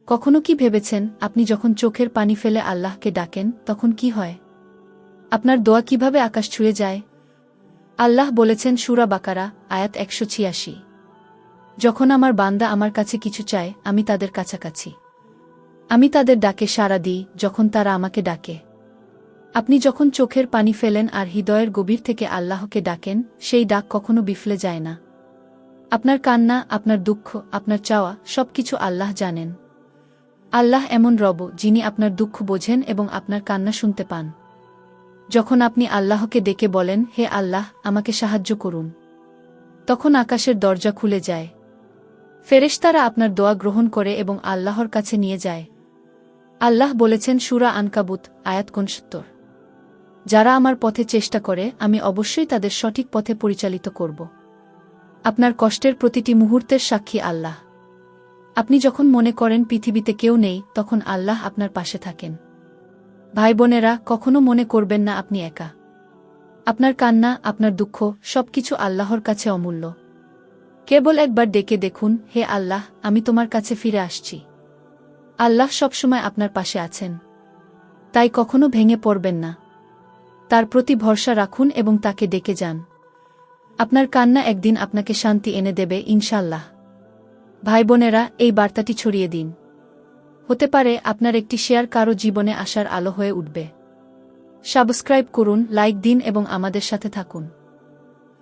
কখনো কি ভেবেছেন আপনি যখন চোখের পানি ফেলে আল্লাহকে ডাকেন তখন কি হয়? আপনার দোয়া কিভাবে আকাশ ছুঁয়ে যায়? আল্লাহ বলেছেন সূরা বাকারা আয়াত ১৮৬। যখন আমার বান্দা আমার কাছে কিছু চায় আমি তাদের কাছাকাছি। আমি তাদের ডাকে সাড়া দিই যখন তারা আমাকে ডাকে। আপনি যখন চোখের পানি ফেলেন আর হৃদয়ের গভীর থেকে আল্লাহকে ডাকেন, সেই ডাক কখনো বিফলে যায় না। আপনার কান্না, আপনার দুঃখ, আপনার চাওয়া সবকিছু আল্লাহ জানেন। আল্লাহ এমন রব যিনি আপনার দুঃখ বোঝেন এবং আপনার কান্না শুনতে পান। যখন আপনি আল্লাহকে ডেকে বলেন, হে আল্লাহ, আমাকে সাহায্য করুন, তখন আকাশের দরজা খুলে যায়। ফেরেশতারা আপনার দোয়া গ্রহণ করে এবং আল্লাহর কাছে নিয়ে যায়। আল্লাহ বলেছেন সূরা আনকাবুত আয়াত ৬৯, যারা আমার পথে চেষ্টা করে আমি অবশ্যই তাদের সঠিক পথে পরিচালিত করব। আপনার কষ্টের প্রতিটি মুহূর্তের সাক্ষী আল্লাহ। আপনি যখন মনে করেন পৃথিবীতে কেউ নেই তখন আল্লাহ আপনার পাশে থাকেন। ভাই বোনেরা, কখনো মনে করবেন না আপনি একা। আপনার কান্না, আপনার দুঃখ সবকিছু আল্লাহর কাছে অমূল্য। কেবল একবার ডেকে দেখুন, হে আল্লাহ, আমি তোমার কাছে ফিরে আসছি। আল্লাহ সবসময় আপনার পাশে আছেন। তাই কখনো ভেঙে পড়বেন না। তার প্রতি ভরসা রাখুন এবং তাকে ডেকে যান। আপনার কান্না একদিন আপনাকে শান্তি এনে দেবে ইনশাআল্লাহ। ভাই বোনেরা, এই বার্তাটি ছড়িয়ে দিন। হতে পারে আপনার একটি শেয়ার কারো জীবনে আসার আলো হয়ে উঠবে। সাবস্ক্রাইব করুন, লাইক দিন এবং আমাদের সাথে থাকুন।